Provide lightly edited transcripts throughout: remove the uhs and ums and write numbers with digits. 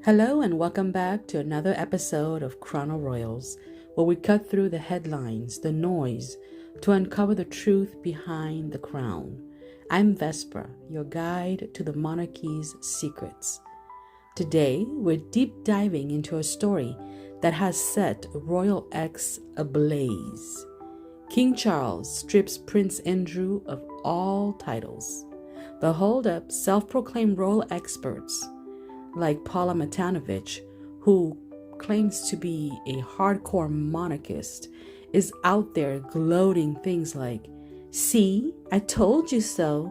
Hello and welcome back to another episode of Chrono Royals, where we cut through the headlines, the noise, to uncover the truth behind the crown. I'm Vespera, your guide to the monarchy's secrets. Today, we're deep diving into a story that has set Royal X ablaze. King Charles strips Prince Andrew of all titles. But hold up, self-proclaimed royal experts like Paula Matanovich, who claims to be a hardcore monarchist, is out there gloating things like, "See, I told you so,"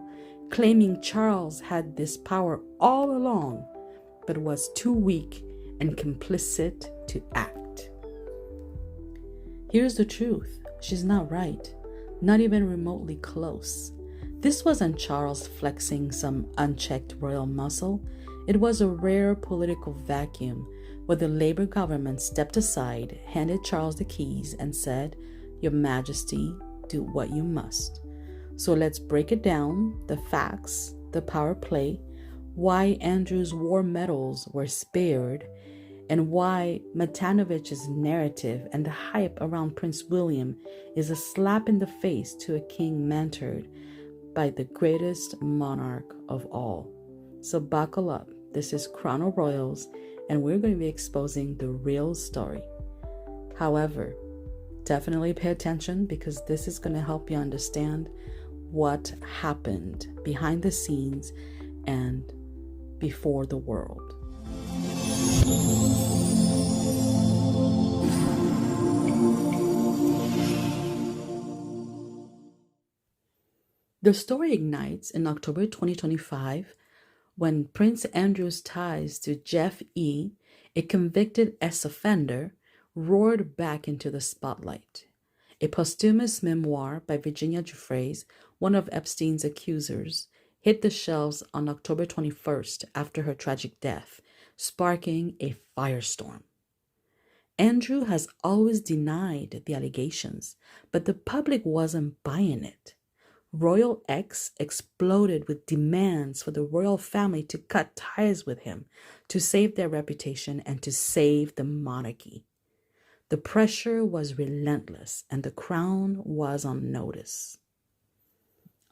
claiming Charles had this power all along, but was too weak and complicit to act. Here's the truth. She's not right, not even remotely close. This wasn't Charles flexing some unchecked royal muscle. It was a rare political vacuum where the Labour government stepped aside, handed Charles the keys, and said, "Your Majesty, do what you must." So let's break it down, the facts, the power play, why Andrew's war medals were spared, and why Matanovich's narrative and the hype around Prince William is a slap in the face to a king mentored by the greatest monarch of all. So buckle up. This is Chrono Royals, and we're going to be exposing the real story. However, definitely pay attention because this is going to help you understand what happened behind the scenes and before the world. The story ignites in October 2025 when Prince Andrew's ties to Jeff E., a convicted ex-offender, roared back into the spotlight. A posthumous memoir by Virginia Giuffres, one of Epstein's accusers, hit the shelves on October 21st after her tragic death, sparking a firestorm. Andrew has always denied the allegations, but the public wasn't buying it. Royal X exploded with demands for the royal family to cut ties with him, to save their reputation, and to save the monarchy. The pressure was relentless, and the crown was on notice.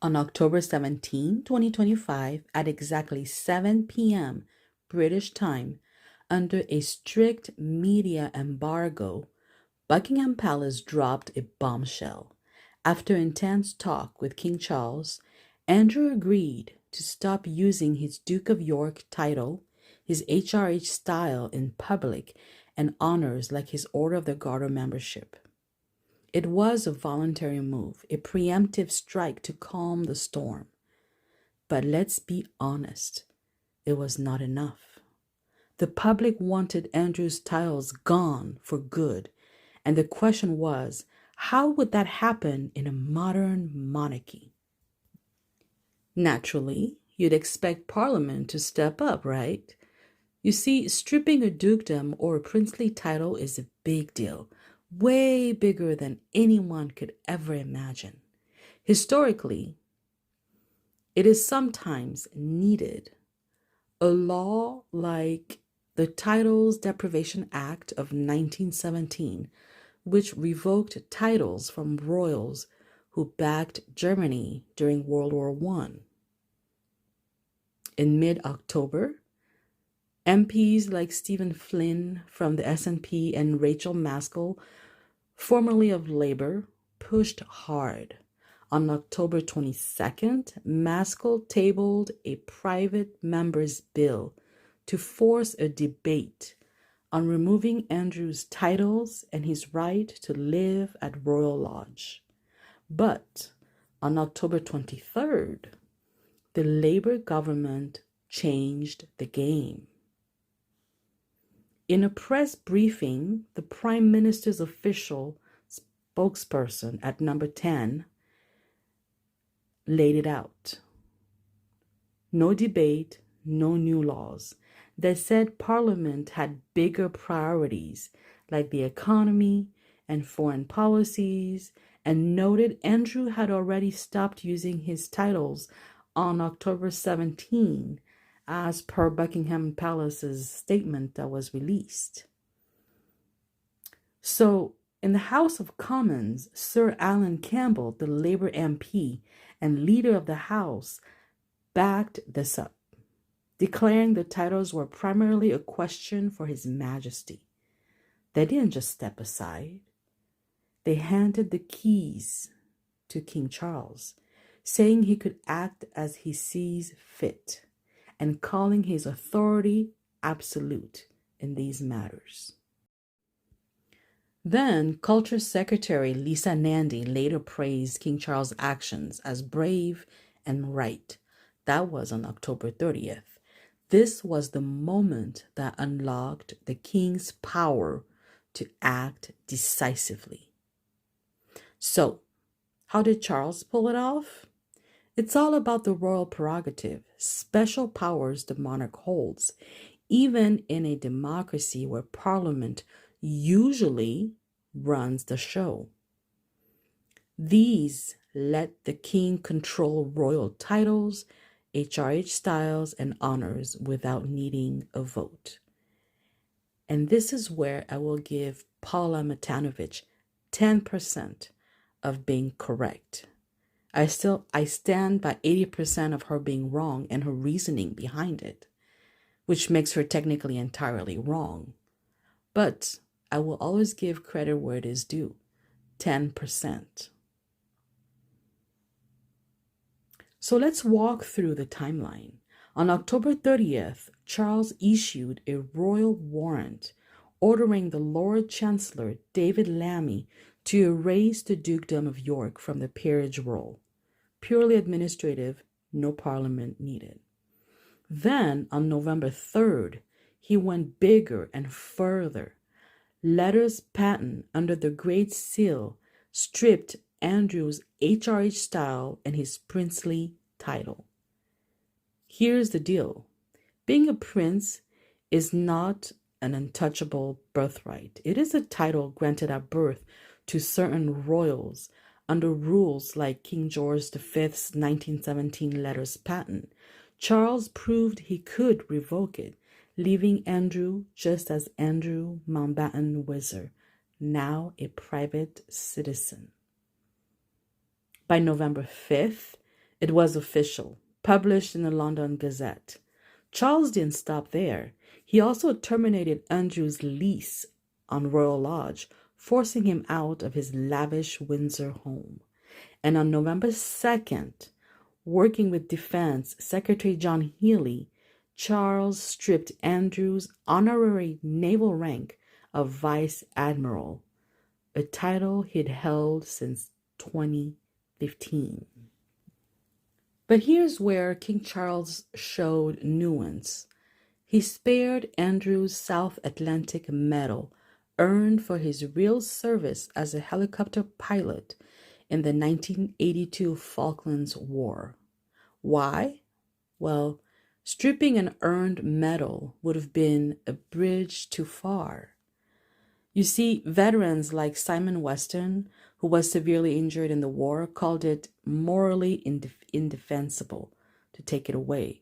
On October 17, 2025, at exactly 7 p.m. British time, under a strict media embargo, Buckingham Palace dropped a bombshell. After intense talk with King Charles, Andrew agreed to stop using his Duke of York title, his HRH style in public, and honors like his Order of the Garter membership. It was a voluntary move, a preemptive strike to calm the storm. But let's be honest, it was not enough. The public wanted Andrew's titles gone for good, and the question was, how would that happen in a modern monarchy? Naturally, you'd expect Parliament to step up, right? You see, stripping a dukedom or a princely title is a big deal, way bigger than anyone could ever imagine. Historically, it is sometimes needed. A law like the Titles Deprivation Act of 1917, which revoked titles from royals who backed Germany during World War I. In mid-October, MPs like Stephen Flynn from the SNP and Rachel Maskell, formerly of Labour, pushed hard. On October 22nd, Maskell tabled a private member's bill to force a debate on removing Andrew's titles and his right to live at Royal Lodge. But on October 23rd, the Labour government changed the game. In a press briefing, the Prime Minister's official spokesperson at number 10 laid it out. No debate, no new laws. They said Parliament had bigger priorities like the economy and foreign policies, and noted Andrew had already stopped using his titles on October 17 as per Buckingham Palace's statement that was released. So, in the House of Commons, Sir Alan Campbell, the Labour MP and leader of the House, backed this up, declaring the titles were primarily a question for His Majesty. They didn't just step aside. They handed the keys to King Charles, saying he could act as he sees fit and calling his authority absolute in these matters. Then, Culture Secretary Lisa Nandy later praised King Charles' actions as brave and right. That was on October 30th. This was the moment that unlocked the king's power to act decisively. So, how did Charles pull it off? It's all about the royal prerogative, special powers the monarch holds, even in a democracy where Parliament usually runs the show. These let the king control royal titles, HRH styles, and honors without needing a vote. And this is where I will give Paula Matanovich 10% of being correct. I stand by 80% of her being wrong and her reasoning behind it, which makes her technically entirely wrong. But I will always give credit where it is due, 10%. So let's walk through the timeline. On October 30th, Charles issued a royal warrant ordering the Lord Chancellor, David Lammy, to erase the Dukedom of York from the peerage roll. Purely administrative, no parliament needed. Then, on November 3rd, he went bigger and further. Letters patent under the Great Seal stripped Andrew's HRH style and his princely title. Here's the deal. Being a prince is not an untouchable birthright. It is a title granted at birth to certain royals under rules like King George V's 1917 letters patent. Charles proved he could revoke it, leaving Andrew just as Andrew Mountbatten Windsor, now a private citizen. By November 5th, it was official, published in the London Gazette. Charles didn't stop there. He also terminated Andrew's lease on Royal Lodge, forcing him out of his lavish Windsor home. And on November 2nd, working with Defense Secretary John Healey, Charles stripped Andrew's honorary naval rank of Vice Admiral, a title he'd held since 2015. But here's where King Charles showed nuance. He spared Andrew's South Atlantic Medal, earned for his real service as a helicopter pilot in the 1982 Falklands War. Why? Well, stripping an earned medal would have been a bridge too far. You see, veterans like Simon Weston, who was severely injured in the war, called it morally indefensible to take it away.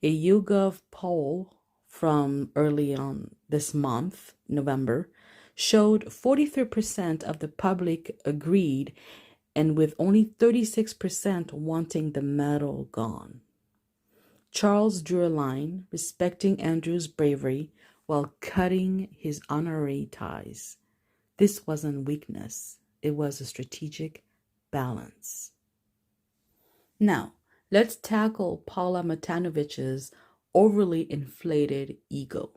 A YouGov poll from early on this month, November, showed 43% of the public agreed, and with only 36% wanting the medal gone. Charles drew a line, respecting Andrew's bravery while cutting his honorary ties. This wasn't weakness, it was a strategic balance. Now, let's tackle Paula Matanovich's overly inflated ego.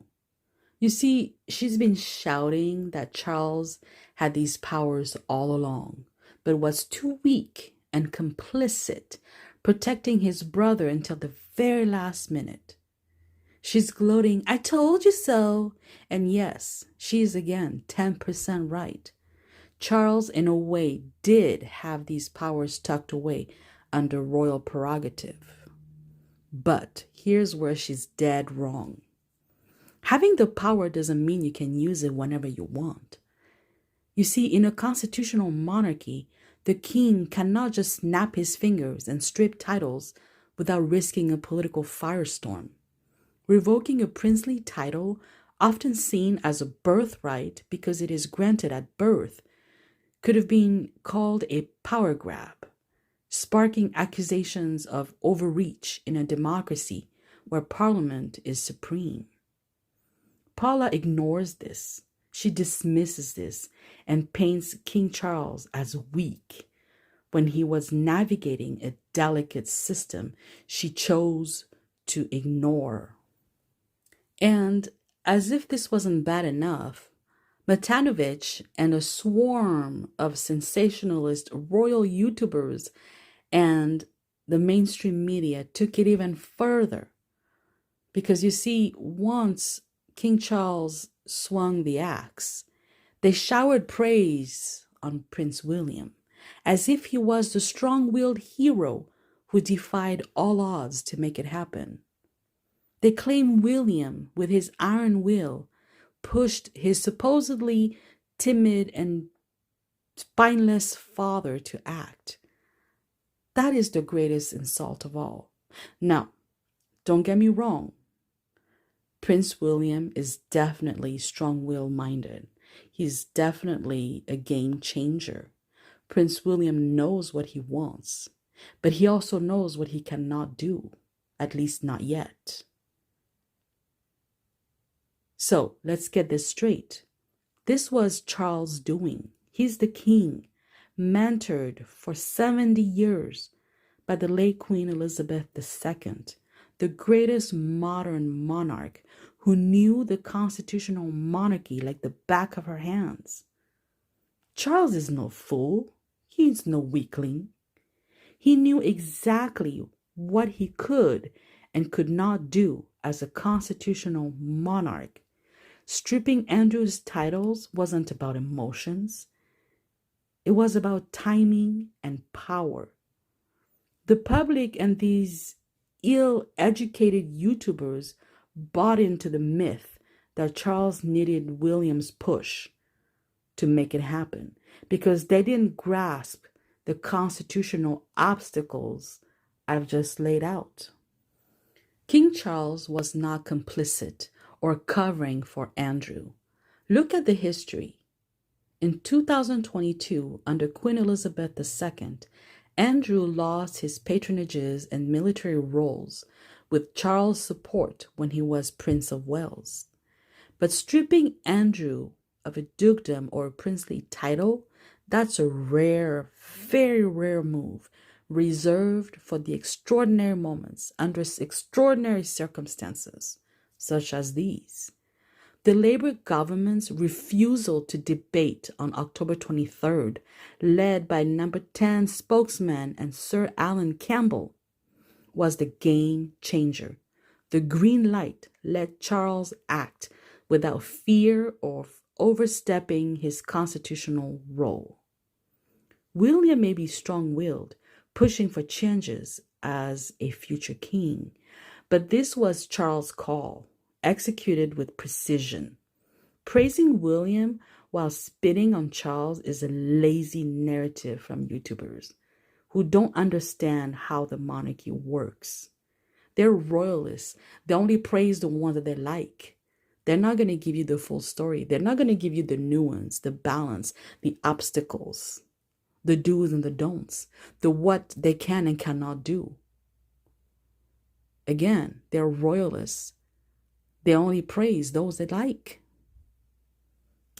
You see, she's been shouting that Charles had these powers all along, but was too weak and complicit, protecting his brother until the very last minute. She's gloating, "I told you so." And yes, she's again 10% right. Charles, in a way, did have these powers tucked away under royal prerogative. But here's where she's dead wrong. Having the power doesn't mean you can use it whenever you want. You see, in a constitutional monarchy, the king cannot just snap his fingers and strip titles without risking a political firestorm. Revoking a princely title, often seen as a birthright because it is granted at birth, could have been called a power grab, sparking accusations of overreach in a democracy where parliament is supreme. Paula ignores this. She dismisses this and paints King Charles as weak when he was navigating a delicate system she chose to ignore. And as if this wasn't bad enough, Matanovich and a swarm of sensationalist royal YouTubers and the mainstream media took it even further. Because you see, once King Charles swung the axe, they showered praise on Prince William, as if he was the strong-willed hero who defied all odds to make it happen. They claim William, with his iron will, pushed his supposedly timid and spineless father to act. That is the greatest insult of all. Now, don't get me wrong. Prince William is definitely strong-willed minded. He's definitely a game changer. Prince William knows what he wants, but he also knows what he cannot do, at least not yet. So let's get this straight. This was Charles' doing. He's the king, mentored for 70 years by the late Queen Elizabeth II, the greatest modern monarch who knew the constitutional monarchy like the back of her hands. Charles is no fool. He's no weakling. He knew exactly what he could and could not do as a constitutional monarch. Stripping Andrew's titles wasn't about emotions. It was about timing and power. The public and these ill-educated YouTubers bought into the myth that Charles needed William's push to make it happen because they didn't grasp the constitutional obstacles I've just laid out. King Charles was not complicit or covering for Andrew. Look at the history. In 2022, under Queen Elizabeth II, Andrew lost his patronages and military roles with Charles' support when he was Prince of Wales. But stripping Andrew of a dukedom or a princely title, that's a rare, very rare move, reserved for the extraordinary moments under extraordinary circumstances, such as these. The Labour government's refusal to debate on October 23rd, led by number 10 spokesman and Sir Alan Campbell, was the game changer. The green light let Charles act without fear of overstepping his constitutional role. William may be strong-willed, pushing for changes as a future king, but this was Charles' call, executed with precision. Praising William while spitting on Charles is a lazy narrative from YouTubers who don't understand how the monarchy works. They're royalists. They only praise the ones that they like. They're not going to give you the full story. They're not going to give you the nuance, the balance, the obstacles, the do's and the don'ts, the what they can and cannot do. Again, they're royalists. They only praise those they like.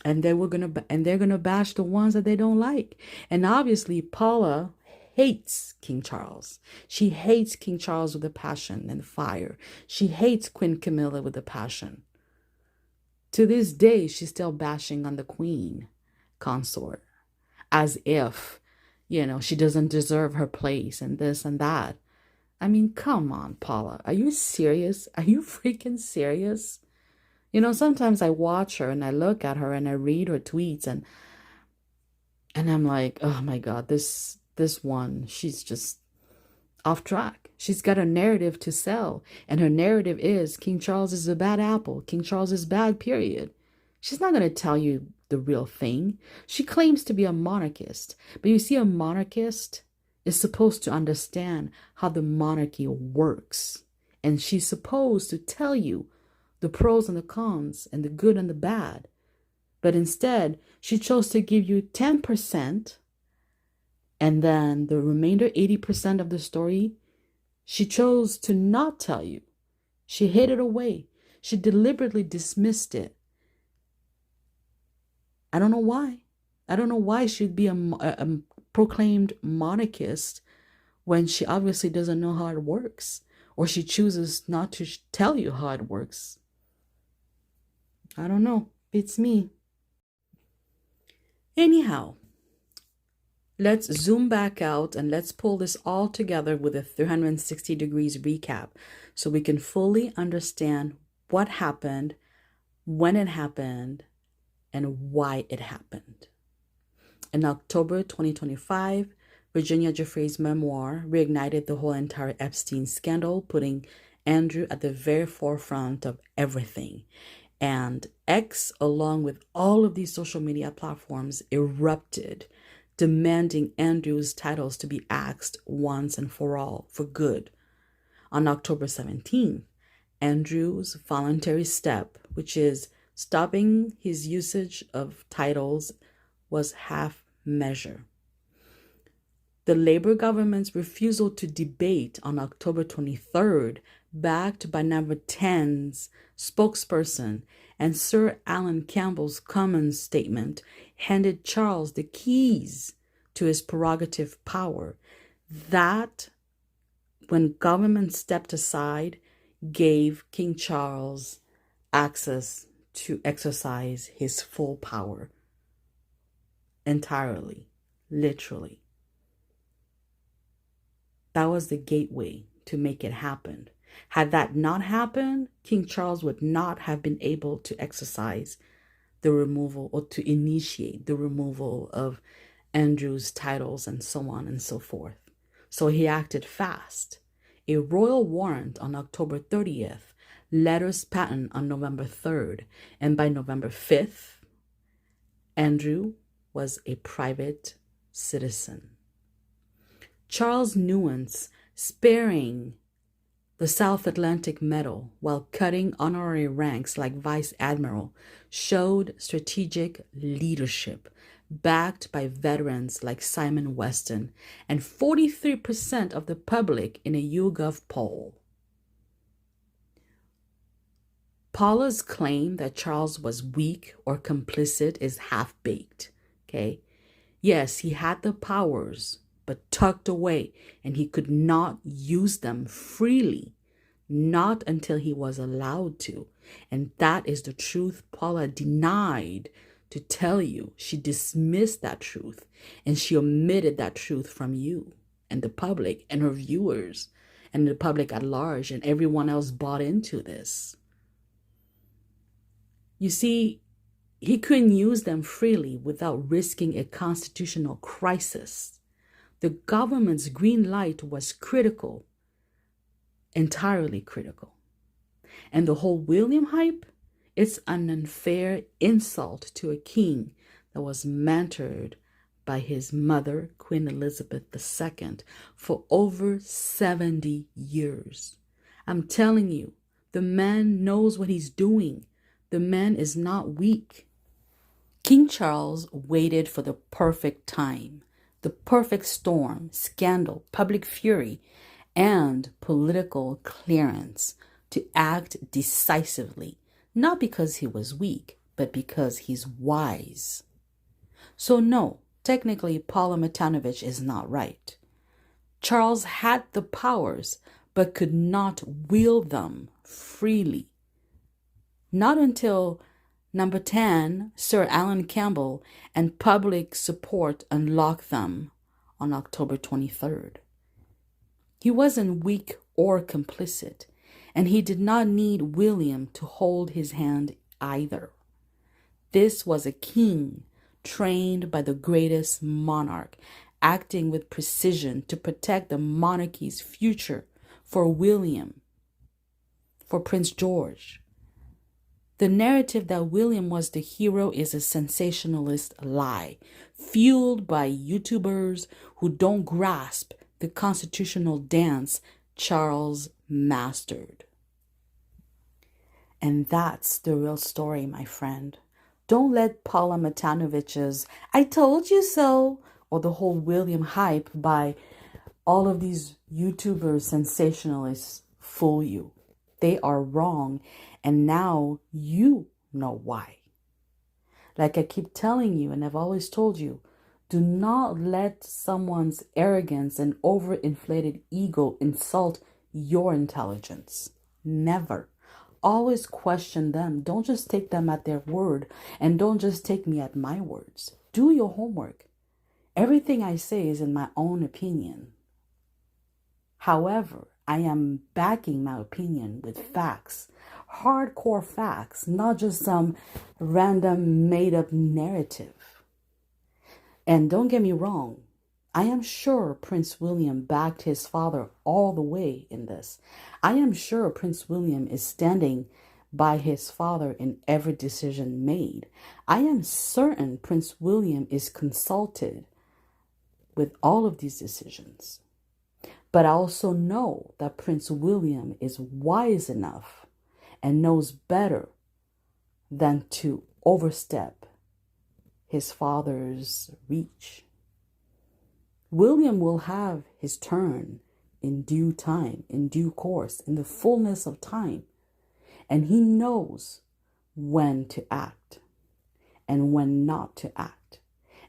And they're gonna bash the ones that they don't like. And obviously, Paula hates King Charles. She hates King Charles with a passion and fire. She hates Queen Camilla with a passion. To this day, she's still bashing on the Queen consort, as if, she doesn't deserve her place and this and that. I mean, come on, Paula. Are you serious? Are you freaking serious? Sometimes I watch her and I look at her and I read her tweets and I'm like, oh my God, this one, she's just off track. She's got a narrative to sell, and her narrative is King Charles is a bad apple. King Charles is bad, period. She's not going to tell you the real thing. She claims to be a monarchist, but you see, a monarchist is supposed to understand how the monarchy works And she's supposed to tell you the pros and the cons and the good and the bad. But instead, she chose to give you 10%, and then the remainder 80% of the story, she chose to not tell you. She hid it away. She deliberately dismissed it. I don't know why. I don't know why she'd be a proclaimed monarchist when she obviously doesn't know how it works, or she chooses not to tell you how it works. I don't know. It's me. Anyhow, let's zoom back out and let's pull this all together with a 360 degrees recap so we can fully understand what happened, when it happened, and why it happened. In October 2025, Virginia Giuffre's memoir reignited the whole entire Epstein scandal, putting Andrew at the very forefront of everything. And X, along with all of these social media platforms, erupted, demanding Andrew's titles to be axed once and for all, for good. On October 17th, Andrew's voluntary step, which is stopping his usage of titles, was half measure. The Labour government's refusal to debate on October 23rd, backed by Number 10's spokesperson and Sir Alan Campbell's Commons statement, handed Charles the keys to his prerogative power. That, when government stepped aside, gave King Charles access to exercise his full power entirely, literally. That was the gateway to make it happen. Had that not happened, King Charles would not have been able to exercise the removal or to initiate the removal of Andrew's titles and so on and so forth. So he acted fast. A royal warrant on October 30th, letters patent on November 3rd, and by November 5th, Andrew was a private citizen. Charles' nuance, sparing the South Atlantic Medal while cutting honorary ranks like Vice Admiral, showed strategic leadership, backed by veterans like Simon Weston and 43% of the public in a YouGov poll. Paula's claim that Charles was weak or complicit is half-baked, okay? Yes, he had the powers, but tucked away, and he could not use them freely, not until he was allowed to. And that is the truth Paula denied to tell you. She dismissed that truth, and she omitted that truth from you and the public and her viewers and the public at large, and everyone else bought into this. You see, he couldn't use them freely without risking a constitutional crisis. The government's green light was critical, entirely critical. And the whole William hype, it's an unfair insult to a king that was mentored by his mother, Queen Elizabeth II, for over 70 years. I'm telling you, the man knows what he's doing. The man is not weak. King Charles waited for the perfect time, the perfect storm, scandal, public fury, and political clearance to act decisively, not because he was weak, but because he's wise. So no, technically Paula Matanovich is not right. Charles had the powers, but could not wield them freely. Not until Number 10, Sir Alan Campbell, and public support unlocked them on October 23rd. He wasn't weak or complicit, and he did not need William to hold his hand either. This was a king trained by the greatest monarch, acting with precision to protect the monarchy's future for William, for Prince George. The narrative that William was the hero is a sensationalist lie, fueled by YouTubers who don't grasp the constitutional dance Charles mastered. And that's the real story, my friend. Don't let Paula Matanovich's "I told you so" or the whole William hype by all of these YouTubers, sensationalists, fool you. They are wrong, and now you know why. Like I keep telling you, and I've always told you, do not let someone's arrogance and overinflated ego insult your intelligence. Never. Always question them. Don't just take them at their word, and don't just take me at my words. Do your homework. Everything I say is in my own opinion. However, I am backing my opinion with facts, hardcore facts, not just some random made-up narrative. And don't get me wrong, I am sure Prince William backed his father all the way in this. I am sure Prince William is standing by his father in every decision made. I am certain Prince William is consulted with all of these decisions. But I also know that Prince William is wise enough and knows better than to overstep his father's reach. William will have his turn in due time, in due course, in the fullness of time. And he knows when to act and when not to act.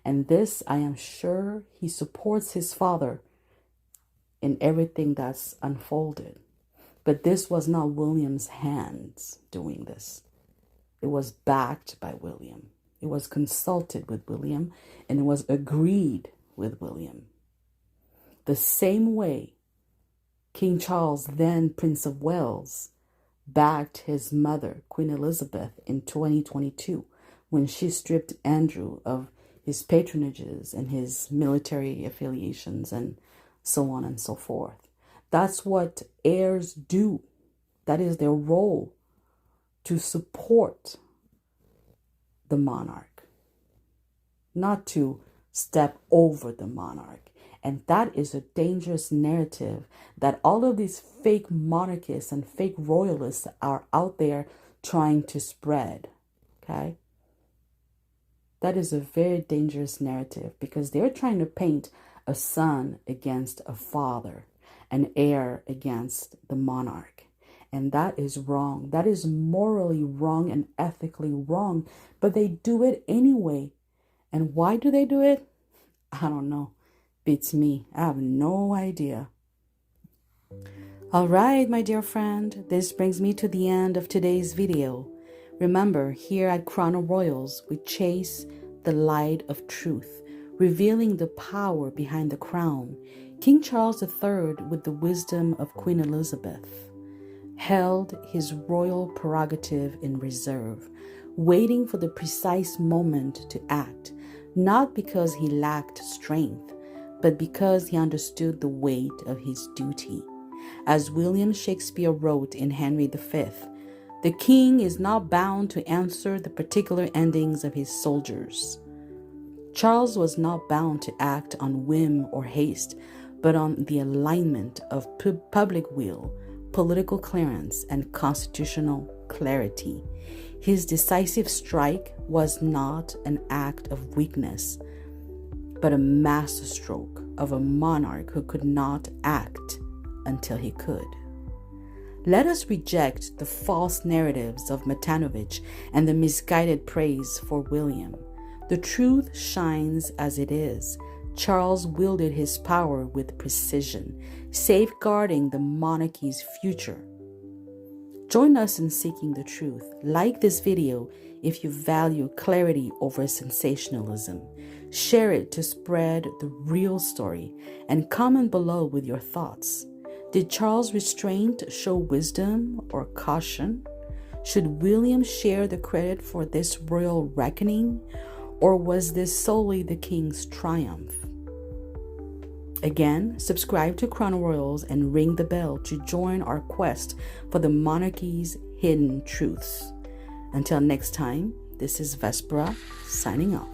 And this, I am sure, he supports his father in everything that's unfolded. But this was not William's hands doing this. It was backed by William. It was consulted with William, and it was agreed with William. The same way King Charles, then Prince of Wales, backed his mother, Queen Elizabeth, in 2022 when she stripped Andrew of his patronages and his military affiliations and so on and so forth. That's what heirs do. That is their role, to support the monarch, not to step over the monarch. And that is a dangerous narrative that all of these fake monarchists and fake royalists are out there trying to spread. Okay? That is a very dangerous narrative because they're trying to paint a son against a father, an heir against the monarch. And that is wrong. That is morally wrong and ethically wrong. But they do it anyway. And why do they do it? I don't know. Beats me. I have no idea. All right, my dear friend. This brings me to the end of today's video. Remember, here at Chrono Royals, we chase the light of truth, revealing the power behind the crown. King Charles III, with the wisdom of Queen Elizabeth, held his royal prerogative in reserve, waiting for the precise moment to act, not because he lacked strength, but because he understood the weight of his duty. As William Shakespeare wrote in Henry V, the king is not bound to answer the particular endings of his soldiers. Charles was not bound to act on whim or haste, but on the alignment of public will, political clearance, and constitutional clarity. His decisive strike was not an act of weakness, but a masterstroke of a monarch who could not act until he could. Let us reject the false narratives of Matanovich and the misguided praise for William. The truth shines as it is. Charles wielded his power with precision, safeguarding the monarchy's future. Join us in seeking the truth. Like this video if you value clarity over sensationalism. Share it to spread the real story, and comment below with your thoughts. Did Charles' restraint show wisdom or caution? Should William share the credit for this royal reckoning, or was this solely the king's triumph? Again, subscribe to Chrono Royals and ring the bell to join our quest for the monarchy's hidden truths. Until next time, this is Vespera signing off.